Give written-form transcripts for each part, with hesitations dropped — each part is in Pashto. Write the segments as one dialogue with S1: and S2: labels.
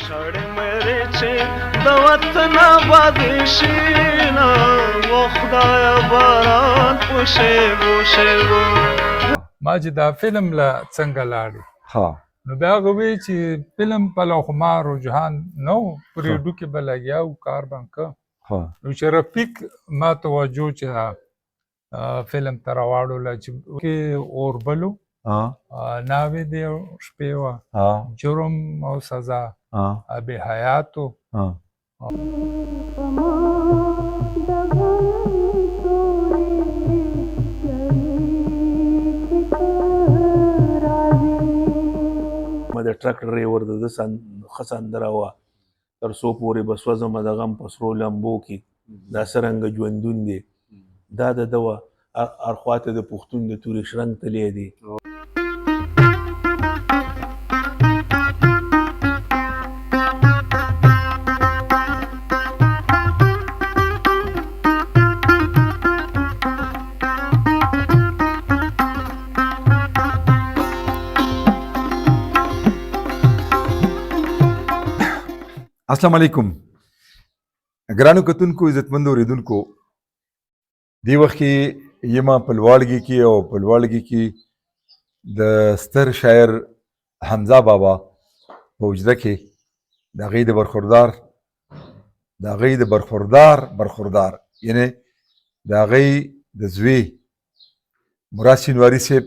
S1: شړې مېرې چې د وطن آبادي شي نه و خدایه باران په شېبو شېبو.
S2: ما چې دا فلم له څنګه لاړې
S3: ها
S2: نو بیا هغه وایي چې فلم پلو خو ما رجحان نه و په ریډیو کې به لګیا و کار به م که
S3: ها
S2: نو چې رفیق ما توجه چې فلم ته راواړوله چې کې اوربلو
S3: ها
S2: ناوې د شپې وه
S3: ها
S2: جرم او سزا
S3: ها
S2: اب حیاتو
S3: ها
S4: د ټرک ډریور د ده ښه سندره وه تر څو پورې به سوځمه د غم په سرو لمبو کې دا څرنګه ژوندون دی دا د ده وه هر خواته د پښتون د تورې شرنګ تلی دی.
S3: السلام علیکم ګرانو کتونکو عزتمندو اوریدونکو دې وخت کې یم په لوړګي کې او په لوړګي کې د ستر شاعر حمزه بابا په وجده کې د هغې د برخوردار یعنې د هغې د زوی مراد شینواري صاحب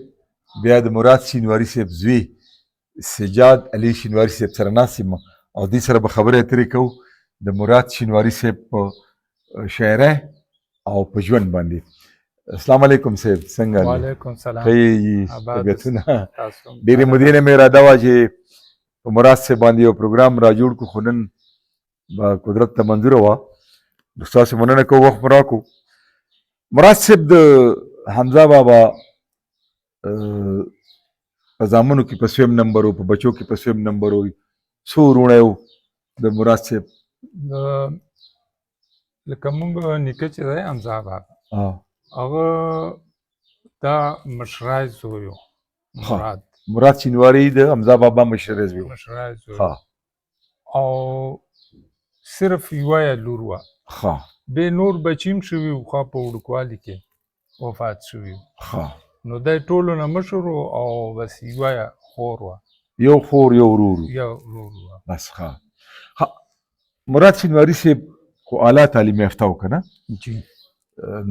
S3: بیا د مراد شینواري صاحب زوی سجاد علي شینواري صاحب سره ناست یم او دې سره به خبرې اترې کوو د مراد شینواري صاحب په شاعرۍ او په ژوند باندې. السلام علیکم صاحب څنګه
S2: وعلیکم سلام
S3: ښه
S2: آباد
S3: طبیعتونه
S2: تاسو
S3: ډېرې مودې نه مې اراده وه چې په مراد صاحب باندې یو پروګرام را جوړ کړو خو نن به قدرت ته منظوره وه نو ستاسو مننه کوو وخت مو راکړو. مراد صاحب د حمزه بابا په زامنو کې په سویم نمبر و په بچو کې په سویم نمبر و څو وروڼه و د مراد صاحب
S2: لکه مونږ نیکه چې دی حمزه بابا هغه دا مشرای زوی و
S3: مراد شینواري د حمزه بابا مشر زوی و
S2: مشرای زوی او صرف یوه یې لور وه بې نور بچي هم شوي وو خوا په وړوکوالي کې وفات شوي وو نو دی ټولو نه مشر و او بس یوه یې خور وه
S3: یو خور یو ورور بس ښه مراد شینواري صاحب خو اعلی تعلیم یافته و که نه
S2: جی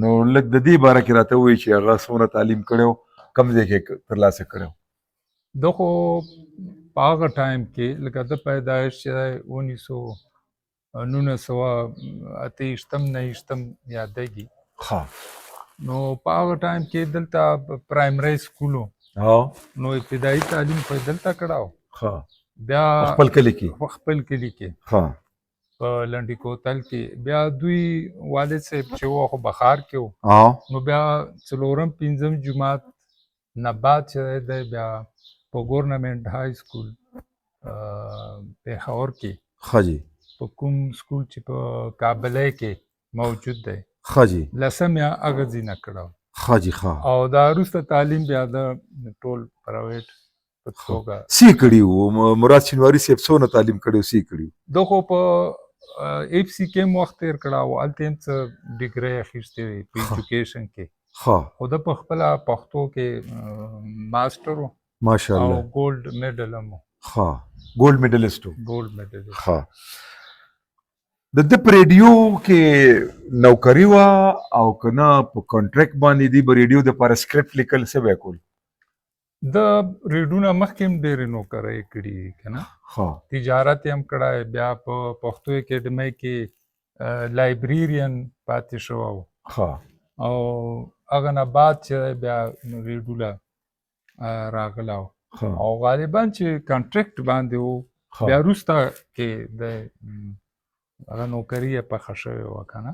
S3: نو لږ د دې باره کې راته ووایي چې هغه څومره تعلیم کړی و کوم ځای کې ترلاسه کړی و.
S2: ده خو په هغه ټایم کې لکه د پیدایش چې دی 1998 یادېږي نو په هغه ټایم کې دلته پرایمري سکول و نو ابتدایي تعلیم خو یې دلته کړی و بیا
S3: خپل کلي کې
S2: په لنډي کوتل کې بیا دوی والد صاحب چې و خو بخار کې و نو بیا څلورم پنځم جماعت نه بعد چې دی بیا په ګورنمنټ های سکول پېښور کې په کوم سکول چې په کابلۍ کې موجود دی لسم یا هغه ځای نه کړی او دا وروسته تعلیم بیا د ټول پرایویټ په توګه
S3: سی کړي وو. مراد شینواري صاحب څونه تعلیم کړی و سی کړي وو؟
S2: ده خو په ایف سی کې هم وخت تېر کړی و هلته هم څه ډګرۍ اخیستې وې په ایجوکیشن کې خو ده په خپله پښتو کې ماسټر و
S3: ماشاءالله
S2: او ګولډ میډل هم و
S3: ګولډ میډلسټ و
S2: ښه
S3: د ده په ریډیو کې نوکري وه او که نه په کانټریکټ باندې دي به ریډیو دپاره سکرپټ لیکل څه به یې کول؟
S2: د ریډیو نه مخکې هم ډېرې نوکرۍ کړي دي که نه تجارت یې هم کړی بیا په پښتو اکیډمۍ کې لایبریرین پاتې شوی و او هغه نه بعد چې بیا ریډیو له راغلی و او غالبا چې کانټریکټ باندې و بیا وروسته کې د هغه نوکري یې پخه شوې وه که نه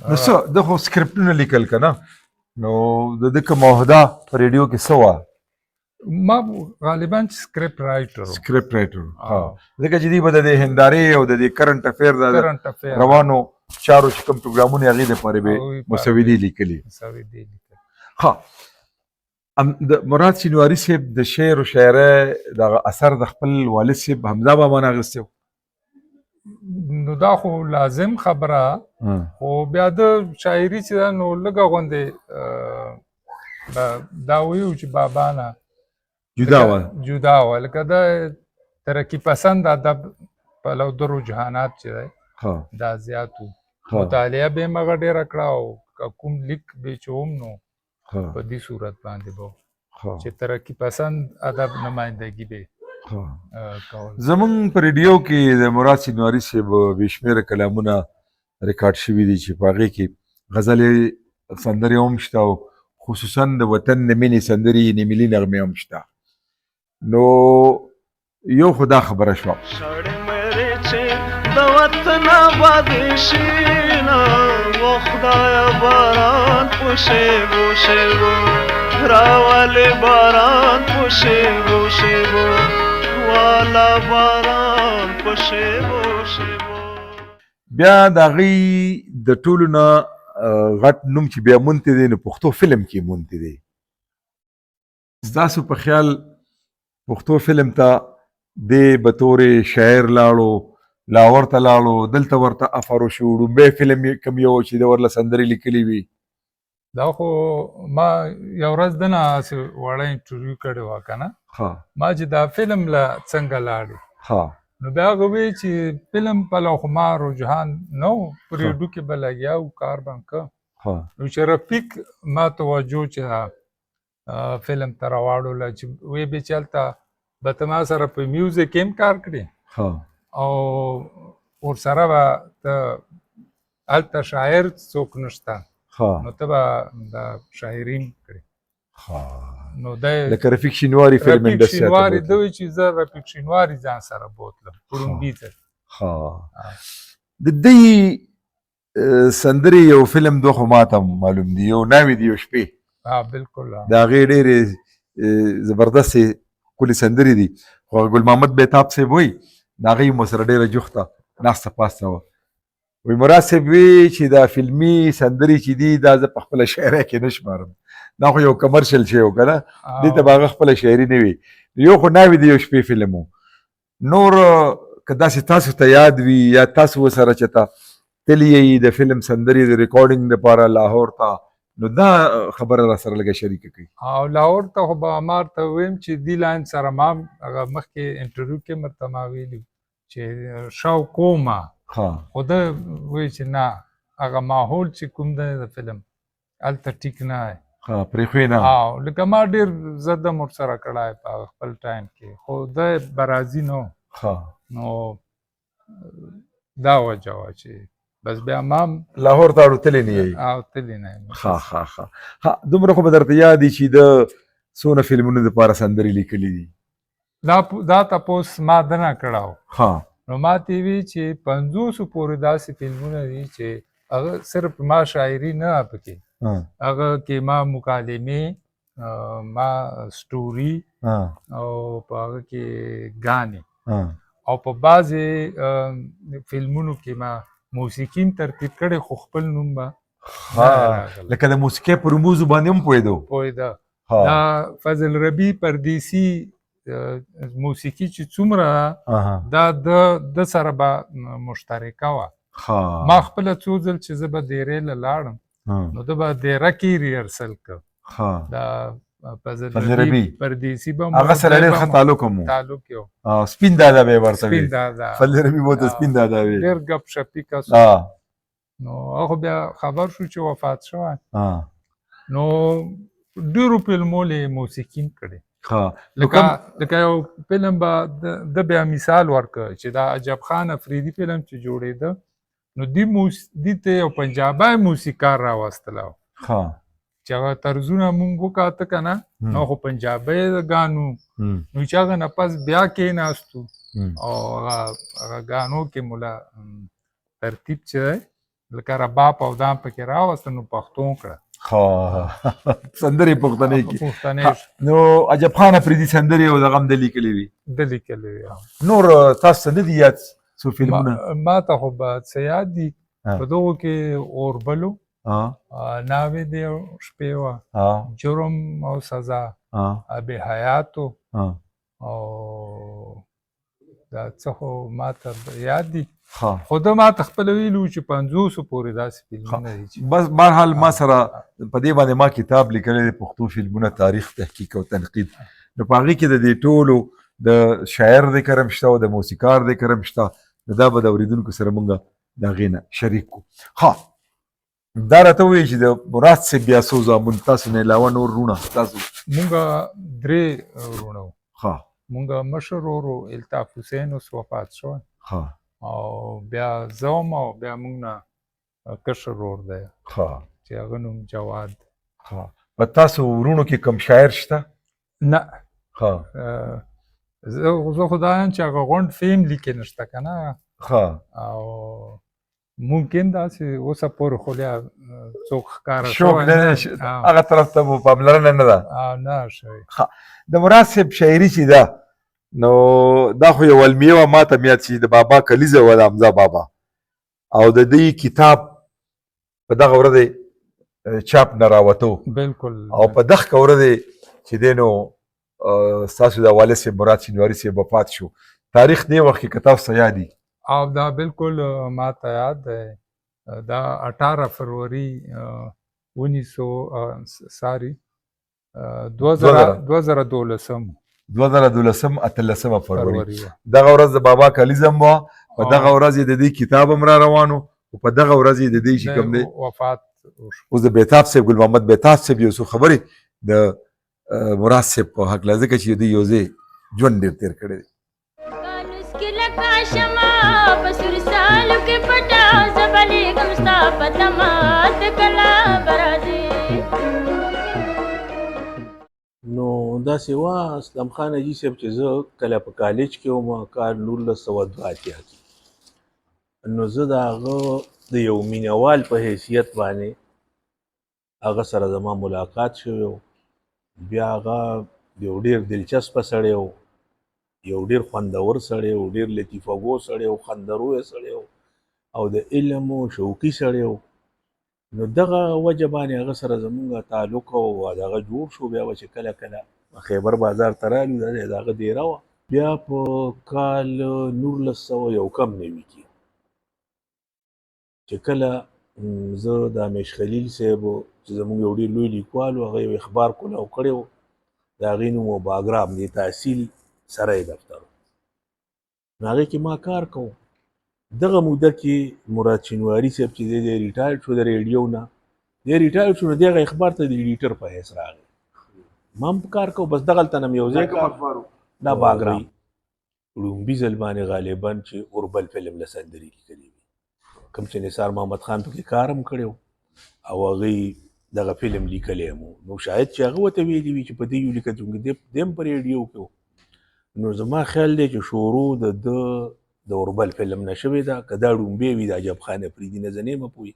S3: نو څه ده خو سکرپټونه لیکل که نه نو د ده که معاهده په ریډیو کې څه وه؟
S2: ما غالبا سکرپټ رایټر
S3: ځکه چې دوی به د هندارې او د کرنټ افیر د روانو چارو چې کوم پروګرامونه هغې دپاره به مسودې لیکلي. د مراد شینواري صاحب د شعر و شاعرۍ دغه اثر د خپل والد صاحب حمزه بابا نه اخیستی و؟
S2: نو دا خو لازم خبره خو بیا د شاعري چې ده نو لږه غوندې دا ویو چې بابا نه
S3: جدا وه
S2: جدا وه لکه د ترقي پسند ادب پلو د رجحانات چې دی دا زیات وو مطالعه به یې مغه ډېره کړه او کوم لیک به چې هم نو په دې صورت باندې به چې ترقي پسند ادب نمایندګي به
S3: زمونږ په ریډیو کې د مراد سینواري صاحب بې شمېره کلامونه ریکارډ شوي دي چې په هغې کې غزلې سندرې هم شته او خصوصا د وطن د مینې سندرې یعنې ملي نغمې هم شته نو یو خو دا خبره شوه
S1: شړې مېرې چې د وطن آباد شي نه و خدایه باران په شېبو شېبو راولې باران په شېبو شېبو والا باران په شېبو شېبو
S3: بیا د هغې د ټولو نه غټ نوم چې بیا مونتی دی نو پښتو فلم کې مونتی دی ستاسو په خیال پښتو فلم ته دی به طورې شاعر لاړو لاهور ته لاړو دلته ورته افر وشو ړومبی فلم یې کوم یو چې د ورله سندرې لیکلي وي
S2: دا خو ما یو ورځ دنه هسې وړه انټرویو کړې وه که نه ما چې دا فلم له څنګه لاړې نو بیا هغه وایي چې فلم پلو خو ما رجحان نه و په ریډیو کې به لګیا و کار به م که نو چې رفیق ما توجه چې فلم ته راواړوله چې ویې به چې هلته به ته ما سره په میوزیک هم کار کړې او ورسره به ته هلته شاعر څوک نشته نو ته به دا شاعري هم کړې نو
S3: لکه رفیق شینواري فلم
S2: رفیق شینواري ده وایي چې زه رفیق شینواري ځان سره بوتلم پړومبي ته
S3: د دې سندرې یو فلم دوه خو ما ته معلوم دي یو ناوې دي یو شپې
S2: بالکل
S3: د هغې ډېرې زبردستې ښکلې سندرې دي خو ګل محمد بیتاب صاحب وایي د هغې مو سره ډېره جوخته ناسته پاسته وه وی مراد صاحب وی چې دا فلمي سندرې چې دي دا زه په خپله شاعرۍ کې نه شمارم دا خو یو کمرشل شی و که نه دې ته به هغه خپله شاعري نه وي یو خو ناوې د یو شپې فلم و نور که داسې تاسو ته یاد وي یا تاسو ورسره چېرته تللی یئ د فلم سندرې د ریکارډینګ دپاره لاهور ته نو دا خبره را سره لږه شریکه کړئ
S2: او لاهور ته خو به ما ورته ویم چې دې لاین سره ما هغه مخکې انټرویو کې ورته ما ویلي چې شوق کومه خو ده وایي چې نه هغه ماحول چې کوم دی د فلم هلته ټیک نه دی
S3: پرېښوی نه
S2: لکه ما ډېر زه دم ورسره کړی په خپل ټایم کې خو دی به راځي نه نو دا وجه وه چې بس بیا ما
S3: لاهور ته اړو تللی نه یئ
S2: تللی نه یم
S3: دومره خو به درته یاد دي چې د څونه فلمونو دپاره سندرې لیکلي دي
S2: دا تپوس ما دنه کړی نو ما ته یې وی چې 500 پورې داسې فلمونه دي چې هغه صرف ما شاعري نه پکې هغه کې ما مکالمې ما سټوري او په هغه کې ګانې او په بعضې فلمونو کې ما موسیقي هم ترتیب کړی خو خپل نوم به
S3: لکه د موسیقۍ په رموزو باندې هم
S2: پوهېده دا فضل ربي پردیسي موسیقي چې څومره دا د سره به مشترکه وه ما خپله څو ځل چې زه به دیرې له لاړم نو ده به دیره کې ریهرسل کړ دا فضل ربي پردیسي به
S3: هغه سره ډېر ښه تعلق هم
S2: تعلق یو
S3: سپین دادا به یې ورته وي
S2: سپین دادا
S3: فضل ربي به ورته سپین دادا وي
S2: ډېر ګپ شپي کس نو هغه بیا خبر شو چې وفات شوی نو ډېرو فلمونو یې موسیقي هم کړې لکه یو فلم به د بیا مثال ورکړ چې دا عجب خان افریدي فلم چې جوړېده نو دې ته یو پنجابی موسیقار راوستلی و چې هغه طرزونه مونږ وکاته که نه نو خو پنجابی ګانو نو چې هغه نه پس بیا کېناستو او هغه ګانو کې مولا ترتیب چې دی لکه رباب او دام پکې راوسته نو پښتو کړه
S3: سندرې پښتنې کې نو عجب خان افریدي سندرې او دغه هم د لیکلې وي نور تاسو ته نه دي یاد څو فلمونه
S2: ما ته خو به څه یاد دي په دغو کې اوربلو ناوې د شپې وه جرم او سزا ابي حیاتو او دا څه خو ما ته یاد دي
S3: ها
S2: خو ده ما ته خپله ویلي وو چې 500 پورې داسې فلمونه دي چې
S3: بس بهرحال ما سره په دې باندې ما کتاب لیکلی دی پښتو فلمونه تاریخ تحقیق او تنقید نو په هغې کې د دې ټولو د شاعر ذکر هم شته او د موسیقار ذکر هم شته نو دا به د اورېدونکو سره مونږ د هغې نه شریک کړو ها دا راته ووایي چې د مراد صاحب بیا څو زامن تاسو نه علاوه نور وروڼه تاسو
S2: مونږ 3 وروڼه وو.
S3: ها
S2: مونږ مشر ورور الطاف حسین اوس وفات شوی
S3: ها
S2: او بیا زه وم او بیا مونږ نه کشر ورور دی
S3: ها
S2: چې هغه نوم جواد.
S3: ها په تاسو وروڼو کې کوم شاعر شته؟
S2: نه
S3: ها
S2: زه خو دا یم چې هغه غونډ فیم لیکې نشته که نه
S3: ها
S2: او ممکن داسې اوسه پورې خو بیا څوک ښکاره
S3: شوق
S2: شوی
S3: نه
S2: نه.
S3: هغه طرف ته مو پاملرنه نه ده
S2: نه شوی.
S3: د مراد صاحب شاعري چې ده نو دا خو یو علمیه وه ما ته مې یاد چې د بابا کلیزه وه د حمزه بابا او د دې کتاب په دغه ورځ چاپ نه راوتو
S2: بالکل
S3: او په دغه ورځ چې دی نو ستاسو د والد صاحب مراد شینواري صاحب وفات شو تاریخ دې وخت کې که تاسو ته یاد
S2: او دا بالکل ما ته یاد دی دا 18 فروری 2012
S3: 2012 اتلسمه فروری
S2: وه.
S3: دغه ورځ د بابا کلیزه هم وه په دغه ورځ یې د دې کتاب هم را روان و او په دغه ورځ یې د دې چې کوم دی
S2: وفات وشو.
S3: اوس د بیتاب صاحب ګل محمد بیتاب صاحب یو څو خبرې د مراد صاحب په هکله ځکه چې دوی یو ځای ژوند ډېر تېر کړی دی.
S4: نو داسې وه اسلم خان حاجي صاحب چې زه کله په کالج کې وم کال 1982 کې نو زه د هغه د یو مینهوال په حیثیت باندې هغه سره زما ملاقات شوی و. بیا هغه یو ډېر دلچسپه سړی و یو ډېر خوندور سړی و ډېر لطیفه‌ګو سړی و خندرویه سړی و او د علم و شوقي سړی و نو دغه وجه باندې هغه سره زمونږ تعلق او دغه جوړ شو. بیا به چې کله کله خیبر بازار ته رالو دا د هغه دیره وه. بیا په کال 1991 کې چې کله زه د امیش خلیل صاحب چې زمونږ یو ډېر لوی لیکوال و هغه یو اخبار کولاو کړی و د هغې نوم و باګرام د تحصیل سرای دفتر نو هغې کې ما کار کوم. دغه موده کې مراد شینواري صاحب چې دی ریټایر شو د ریډیو نه دی ریټایر شو نو د هغه اخبار ته د ایډیټر په حیث راغی ما هم کار کوم بس دغلته نه مې یو ځای کار دا باګرام لومبي ځل باندې غالبا چې اوربل فلم له سندرې لیکلي وي کوم چې نثار محمد خان پکې کار هم کړی و او هغوی دغه فلم لیکلی هم نو شاید چې هغه ورته ویلي وي چې په دې یو لیکه چې دی هم په ریډیو کې نو زما خیال دی چې شروع د ده د اوربل فلم نه شوې ده که دا ډومبی وي د عجب خان افریدي نه زه نه یم پوهې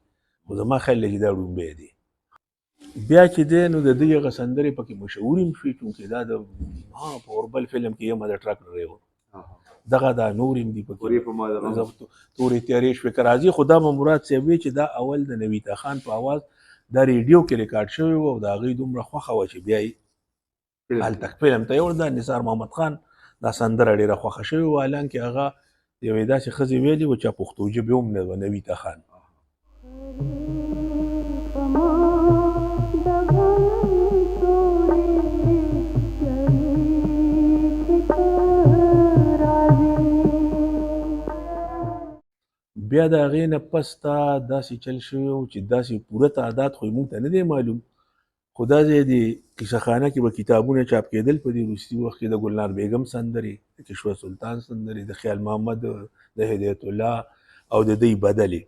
S4: خو زما خیال دی چې دا ډومبی دی. بیا چې دی نو د دوی هغه سندرې پکې مشهورې هم شوې چونکې دا د په اوربل فلم کې یم د ټرک ډرایور دغه دا نور هم دي پکې تورې تیارې شوې که راځي خو دا به مراد صاحب وی چې دا اول د نویتا خان په اواز دا ریډیو کې ریکارډ شوی و او د هغوی دومره خوښه وه چې بیا یې هلته فلم ته یوړ دا نثار محمد خان دا سندره ډېره خوښه شوې وه حالانکې هغه یوې داسې ښځې ویلي وه چې پښتو ژبې هم نه وه نویتا خان. بیا د هغې نه پس ته داسې چل شوی و چې داسې پوره تعداد خو موږ ته نه دی معلوم خو دا ځای د کیسه خانه کې به کتابونه چاپ کېدل په دې وروستي وخت کې د ګلنار بیګم سندرې د کشوه سلطان سندرې د خیال محمد د هدایت الله او د دوی بدلې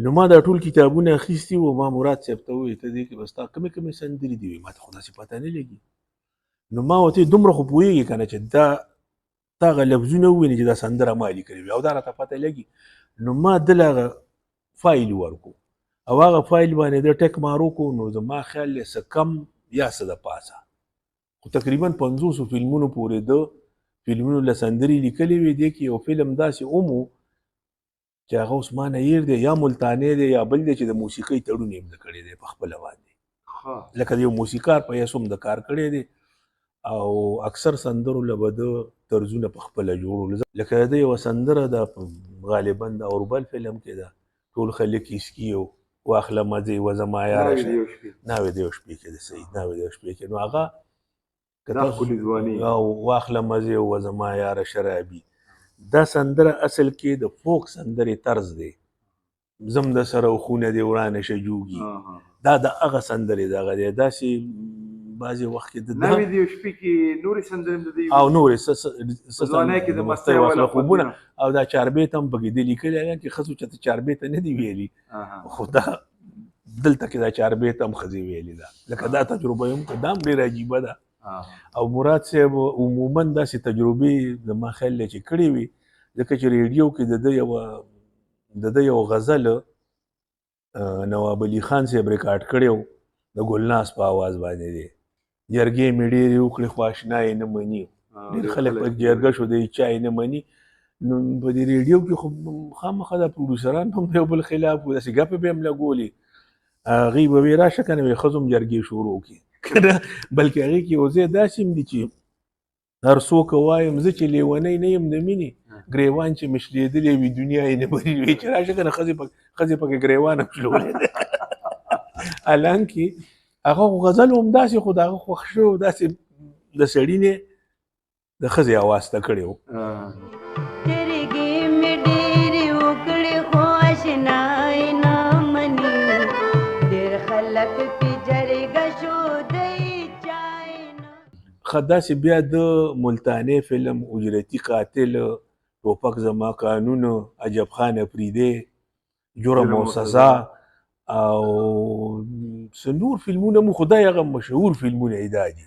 S4: نو ما دا ټول کتابونه اخیستي وو ما مراد صاحب ته وویل ته دې کې به ستا کومې کومې سندرې دي ما ته خو داسې پته نه لګي نو ما ورته دومره خو پوهېږي که نه چې دا تا هغه لفظونه ووینې چې دا سندره ما لیکلې وي او دا راته پته لګي نو ما دل هغه فایل ورکو او هغه فایل باندې د ټک مارو کو نو زما خیال دی څه کم یا څه د پاسه خو تقریبا 500 فلمونو پورې د فلمونو له سندرې لیکلې وي دی کې یو فلم داسې اومو چې هغه اوس ما نه هیر دی یا ملتانی دی یا بل دی چې د موسیقۍ تړون یې هم د کړی دی په خپله باندې لکه د یو موسیقار په حیث هم د کار کړی دی او اکثر سندرو له به د طرزونه په خپله جوړول. لکه د یوه سندره ده غالبا د اوربل فلم کې ده، ټول خلک اسکي او واخله مزې و زما یاره ناوې د یو شپې کې ده، صحیح ناوې د یو شپې کې. نو هغه او واخله مزې و زما یاره شرابي، دا سندره اصل کې د فوک سندرې طرز دی. زم د سره خونه دی ورانه شه جوګي، دا د هغه سندرې دغه دی. داسې بعضې وخت کې
S3: ناوې د یو شپې کې نورې سندرې هم د دې
S4: او نورې
S3: ځوانۍ کې د مستۍ والا
S4: خوبونه او دا چاربیت هم پکې دی لیکلي، حالانکې ښځو چېرته چاربیته نه دی ویلي، خو دا دلته کې دا چاربیت هم ښځې ویلي ده. لکه دا تجربه هم دا هم ډېره عجیبه ده. او مراد صاحب عموما داسې تجربې زما خیال دی چې کړې وي، ځکه چې ریډیو کې د ده یو غزل نواب علي خان صاحب ریکارډ کړی و، د ګلناز په آواز باندې دی. جرګې مې ډېرې وکړې خو اشنا یې نه مني، ډېر خلک په جرګه شو دی چا یې نه مني. نو په دې ریډیو کې خو خامخا دا پروډوسران هم یو بل خلاف وو، داسې ګپې به هم لګولې. هغوی به ویې راشه که نه ویې ښځو هم جرګې شروع کړي که نه، بلکې هغې کې یو ځای داسې هم دي چې هر څوک وایم زه چې لیونی نه یم د مینې، ګریوان چې مې شلېدلی وي دنیا یې نه مني. وایي چې راشه که نه ښځې پکې ګریوان هم شلولی دی. حالانکې هغه غزل هم داسې خو د هغه خوښ شوی داسې د سړي نه د ښځې اواز ته کړی و.
S5: سترګې مې ډېرې وکړې خو اشنا یې نه مني، ډېر خلک پې جرګه شو دی چا یې نه.
S4: ښه داسې بیا د ملتانې فلم، اجرتي قاتل، ټوپک زما قانون، عجب خان افریدی، جرم او سزا او څه نور فلمونه مو خدای هغه مشهور فلمونه یې دا دي.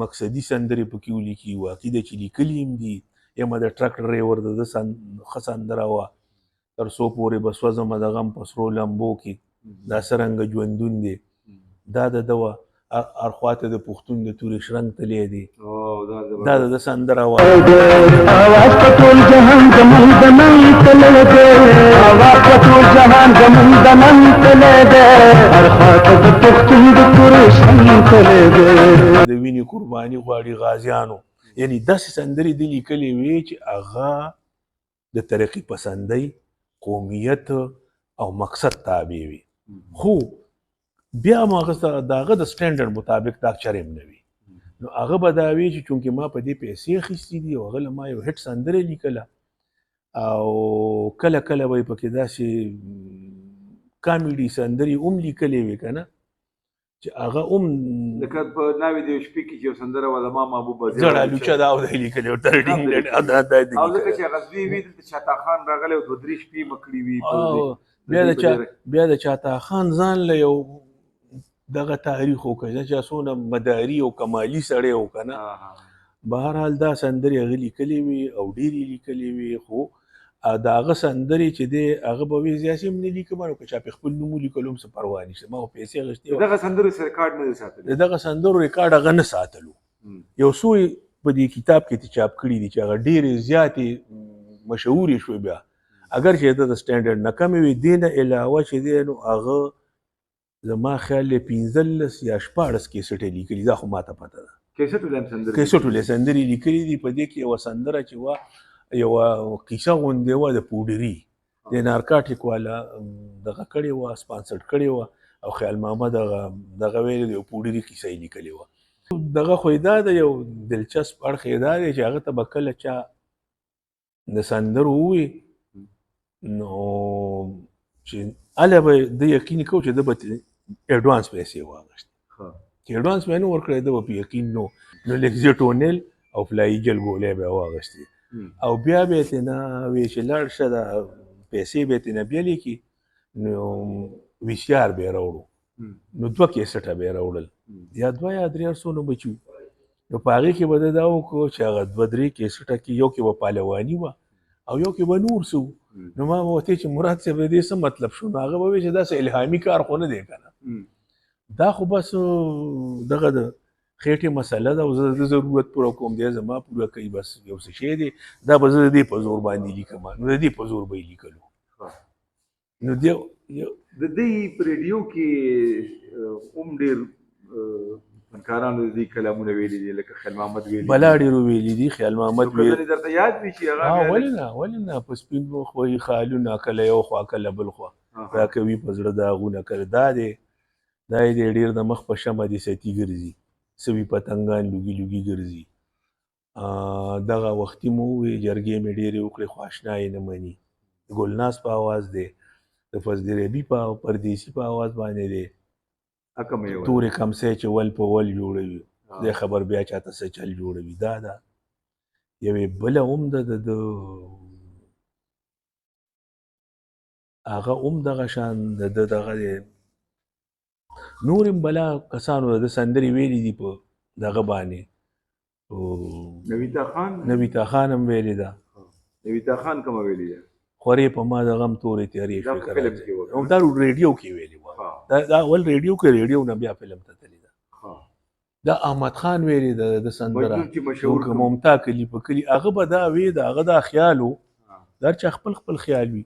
S4: مقصدي سندرې پکې ولیکي، واقعي ده چې لیکلي هم دي. یمه د ټرک ډریور د ده ښه سندره وه، تر څو پورې به سوځمه د غم په سرو لمبو کې، دا څرنګه ژوندون دی، دا د ده وه. هر خواته د پښتون د تورې شرنګ تلی دی، دا د ده سندره وه.
S6: آواز په ټول جهان زموږ د نن تللی دی، آواز په ټول جهان زموږ د نن تللی دی، هر خواته د پښتون د تورې شرنګ تلی دی.
S4: د وینې قرباني غواړي غازیانو، یعنی داسې سندرې دې لیکلې وې چې هغه د ترقي پسندۍ، قومیت او مقصد تابع وي. خو بیا هم هغه د هغه د سټنډرډ مطابق دا چرېم نه وي. نو هغه به دا وي چې چونکې ما په دې پیسې اخیستې دي او هغه له ما یو هټ سندره لیکله، او کله کله به یې پکې داسې کامیډي سندرې هم لیکلې وې که نه، چې هغه هم
S3: لکه په ناوې د یو شپې کې چې یو سندره وه زما محبوبه
S4: زړه لوچه دا او دی لیکلې او ټرډینګ
S3: او ځکه چې غزني وي دلته چاتا خان راغلی او دوه درې شپې مکړې وي.
S4: بیا د چاتا خان ځان له یو دغه تاریخ وکړه چې څونه مداري او کمالي سړی و که نه. بهرحال دا سندرې هغه لیکلې وي او ډېرې لیکلې وي، خو د هغه سندرې چې دی هغه به وایي زه هسې هم نه لیکم، نو که چا پې خپل نوم ولیکلو هم څه پروا نشته، ما خو پیسې اخیستې وه.
S3: دغه سندرو ریکارډ نه دی ساتلی،
S4: د دغه سندرو ریکارډ هغه نه ساتلو. یو څو په دې کتاب کې چاپ کړي دي چې هغه ډېرې زیاتې مشهورې شوې. بیا اگر چې د سټنډرډ نه کمې وي، دې نه علاوه چې دی نو هغه زما خیال دی 15 یا 14 کیسټې لیکلي، دا خو ماته پته ده. کیسټو سندرې لیکلي دي. په دې کې یوه سندره چې وه، یوه کیسه غوندې وه د پوډري، د نارکاټیک والا دغه کړې وه، سپانسرډ کړې وه، او خیال محمد دغه ویلې د یو پوډري کیسه یې لیکلې وه. دغه خو یې دا د یو دلچسپ اړخ یې دا دی چې هغه ته به کله چا د سندرو ووایي، نو چې هله به ده یقین کوو چې ده به اډوانس پیسې واخیستې، چې اډوانس به یې نه ورکړی، ده به په یقین نو لکزي ټونل او فلایي جل ګولۍ به یې واخیستې، او بیا به یې ترېنه وایي چې لاړ شه دا پیسې به یې ترېنه بیا لیکي، نو وي سي آر به یې راوړو، نو 2 کیسټه به یې راوړل، یا 2 یا 3 ارسونه بچي وو. نو په هغې کې به ده دا وکړو چې هغه 2-3 کیسټه کې یو کې به پهلواني وه او یو کې به نور څه وو. نو ما به ورته چې مراد صاحب د دې څه مطلب شو؟ نو هغه به وایي چې داسې الهامي کار خو نه دی که نه، دا خو بس دغه د خېټې مسله ده او زه د ضرورت پوره کوم، دی زما پوره کوي، بس یو څه شی دی، دا به زه د دې په زور باندې لیکم، نو د دې په زور به یې لیکلو. نو د دې
S3: په ریډیو کې هم ډېر فنکارانو د دې کلامونه ویلي دي لکه خیال محمد ویلي
S4: بلا ډېرو ویلي دي. خیال محمد
S3: څه درته یاد وي چې هغه بیا
S4: ولې نه په سپین مخ وایي خیالونه کله یو خوا کله بل خوا راکوي په زړه داغونه کله دا دی ډېر د مخ په شمع دي ستی ګرځي سوي پتنګان لوګي لوګي ګرځي. دغه وختي مو وویې جرګې مې ډېرې وکړې خو اشنا یې نه مني. د ګلناز په آواز دی، د فضل ربي په پردیسي په آواز باندې دی. تورې کمسی چې ول په ول جوړوي دی خبر بیا چاته څه چل جوړوي. دا ده یوې بله هم ده د هغه هم دغه شان د دغه دی نور هم بلا کسانو د سندرې ویلي دي په دغه باندې. نویتا خان هم ویلې ده.
S3: نویتا خان کومه ویلې ده؟
S4: خورې په ما د غم تورې تیارې شوې دا ریډیو کې ویلې وه. دا اول ریډیو کې ریډیو نه بیا فلم ته تللې ده. دا احمد خان ویلې ده د سندره ممتا کلي په کلي. هغه به دا وی د هغه دا خیال و دا چا خپل خپل خیال وي.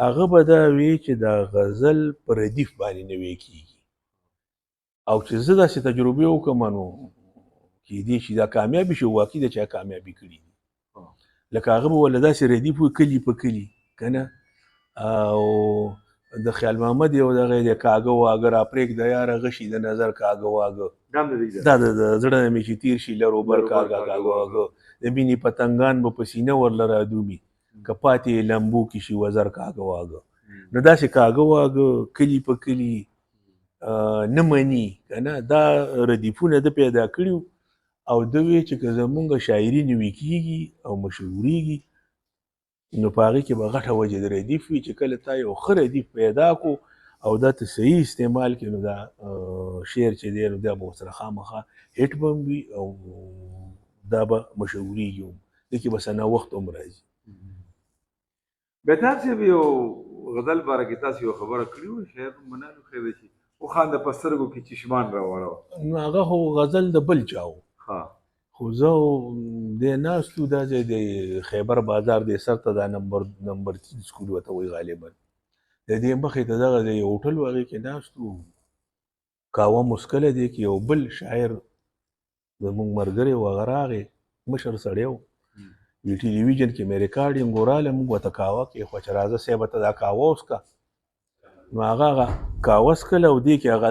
S4: هغه به دا وی چې دا غزل په ردیف باندې نه وی کېږي او چې زه داسې تجربې وکړم نو کېدی شي دا کامیابي شي واقعي د چا کامیابي کړي دي. لکه هغه به ورله داسې ردیف وي کلي په کلي که نه. او د خیال محمد یو دغه دی کاږه واږه راپرېږده یاره غشي د نظر کاږه واږه دا د زړه نه مې چې تیر شي لرو بر کاږه کاږه واږه د مینې پتنګان به په سینه ورله رادومي که پاتې لمبو کې شي وزر کاږه واږه. نو داسې کاږه واږه کلي په کلي نه مني که نه. دا ردیفونه ده پیدا کړي او ده وی چې که زمونږ شاعري نوي کېږي او مشهورېږي نو په هغې کې به غټه وجه د ردیف وي چې کله تا یو ښه ردیف پیدا کو او دا ته صحیح استعمال کړي نو دا شعر چې دی نو دا به ورسره خامخا هیټ به هم وي او دا به مشهورېږي هم دې کې به ثنا وخت هم راځي.
S3: بهتاب صاحب یو غزل باره کې تاسو یو خبره کړې وه شاید منالو خیره شي وخان د په سترګو کې چشمان راواړوه.
S4: نو هغه خو غزل د بل چا و خو زه دی ناست وو دا ځای د خیبر بازار دی سر ته دا نمبر 3 سکول ورته وایي غالبا. د دې مخې ته دغه دی یو هوټل و هغې کې ناست وو کاوه مسکله دی کې یو بل شاعر زمونږ ملګری و هغه راغی مشر سړی و وی ټلویزیون کې مې ریکارډینګ وراله موږ ورته کاوه کېښوه چې راځه صاحبه ته دا کاوه وڅښه. نو هغه کاوه څښله او دې کې هغه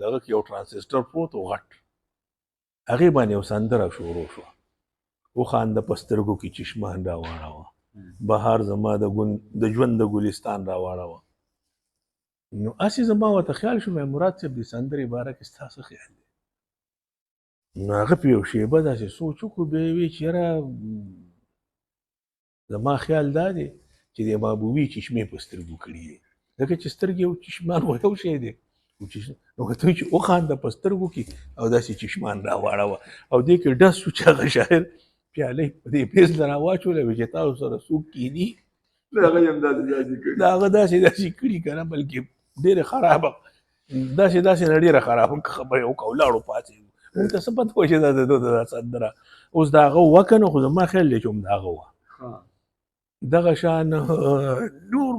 S4: دغه کې یو ټرانسسټر پروت و غټ هغې باندې یو سندره شروع شوه وخانده په سترګو کې چشمان راواړوه بهار زما د ژوند د ګلستان راواړوه. نو هسې زما ورته خیال شو مراد صاحب د سندرې باره کې ستا څه خیال دی؟ نو هغه په یو شیبه داسې سوچ وکړو بیا یې وی چې یاره زما خیال دا دی چې د محبوبي چشمې په سترګو کړي دي ځکه چې سترګې او چشمان خو یو شی دی. نو ورته وایي چې وخانده په سترګو کې او داسې چشمان راواړوه او دې کې ډز شو چې هغه شاعر پیالۍ په دې پیز له راواچوله وی چې تاسو سره څوک کیني
S3: د هغه یې هم داسې کړي
S4: د هغه داسې کړي که نه بلکې ډېرې خرابه داسې نه ډېره خرابه خبرې وکړه ولاړو پاڅېدو. موږ ته څه پته وه چې دا د ده سندره اوس د هغه وه که نه خو زما خیال دی چې هم د هغه وه. دغه شان نور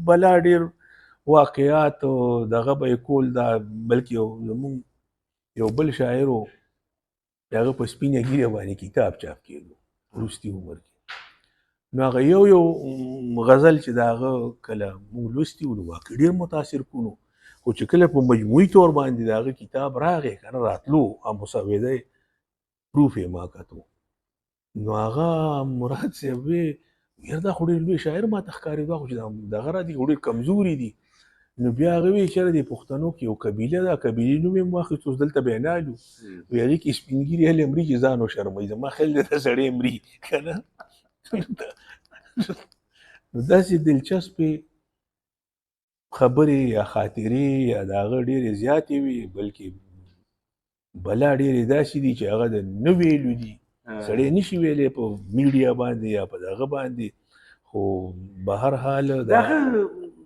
S4: بلا ډېر واقعات دغه به یې کول دا بلکې زمونږ یو بل شاعر و هغه په سپینه ږیره باندې کتاب چاپ کېدو وروستي عمر کې. نو هغه یو غزل چې د هغه کله موږ لوستي وو نو واقع ډېر متاثر کونو خو چې کله په مجموعي طور باندې د هغه کتاب راغی که نه راتلو مسوده یې پروف یې ما کتو نو هغه مراد صاحب وی یاره دا خو ډېر لوی شاعر ما ته ښکارېدو خو چې دغه را دي خو ډېر کمزوري دي. نو بیا هغه وی چېرې د پښتنو کې یو قبیله ده قبیلې نوم یې هم واخیست اوس دلته به یې نالو وی هغې کې سپین ږیري هلې مري چې ځان وشرموي زما خیال دی دا سړی مري که نه. نو داسې دلچسپې خبرې یا خاطرې یا د هغه ډېرې زیاتې وي بلکې بلا ډېرې داسې دي چې هغه د نه ویلو دي سړی نشي ویلی په میډیا باندې یا په دغه باندې خو به هر حال
S3: دغه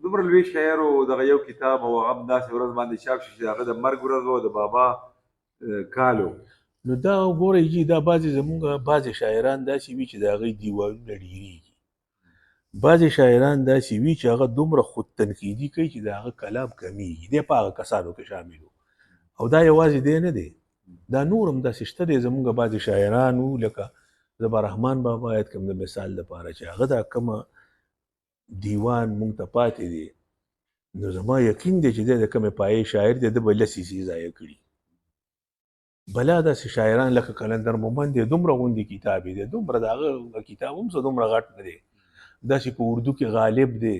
S3: دومره لوی شاعر و دغه یو کتاب او هغه هم داسې ورځ باندې چاپ شي چې د هغه د مرګ ورځ و د بابا کال و.
S4: نو دا وګورئ جي دا بعضې زمونږ بعضې شاعران داسې وي چې د هغوی دیوالونه ډېرېږي بعضې شاعران داسې وي چې هغه دومره خود تنقیدي کوي چې د هغه کلام کمیږي دی په هغه کسانو کې شامل و او دا یوازې دی نه دی، دا نور هم داسې شته دی. زمونږ بعضې شاعرانو لکه زبا رحمان بابا یاد کوم د مثال لپاره چې هغه دا کومه دیوان مونږ ته پاتې دی، نو زما یقین دی چې دی د کومې پایې شاعر دی، د به لسې سي ضایع کړي. بلا داسې شاعران لکه قلندر مومند دی، دومره غوندې کتاب دی، دومره د هغه کتاب هم څه دومره غټ نه دی. داسې په اردو کې غالب دی،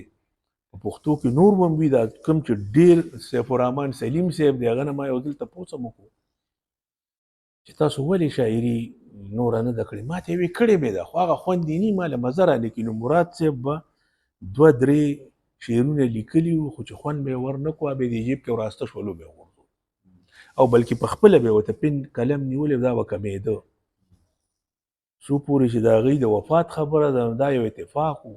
S4: په پښتو کې نور هم وي. دا کوم چې ډېر سیف الرحمن سلیم صاحب دی، هغه نه ما یو ځل تپوس هم وکړو چې تاسو ولې شاعري نوره نه ده کړې؟ ما ته یې ویې کړې مې ده، خو هغه خوند یې نه ما له مزه رانکړي. نو مراد صاحب به 2-3 شعرونه لیکلي وو، خو چې خوند به یې ورنه کړو، بیا د جیب کې وراسته شولو به یې وغورځو، او بلکې په خپله به یې ورته پن قلم نیولی، دا به کمېده. څو پورې چې د هغوی د وفات خبره ده، دا یو اتفاق و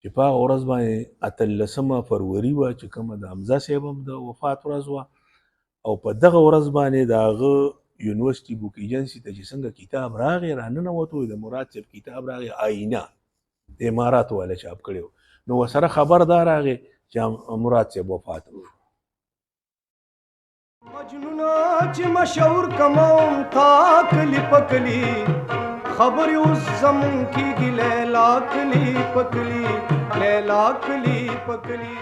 S4: چې په هغه ورځ باندې 18 فروري وه چې کومه د حمزه صاحب هم د وفات ورځ وه، او په دغه ورځ باندې د هغه یونیورسټي بوک ایجنسي ته چې څنګه کتاب راغی راننوتو، د مراد صاحب کتاب راغی آینه، د اماراتو والا چاپ کړی و. نو ورسره خبر دا راغی چې مراد صاحب وفات و.
S1: مجنونا چې مشهور کموم تا کلی پکلی خبر اوس زمون کیږي لیلا کلی پکلی لیلا کلی پکلی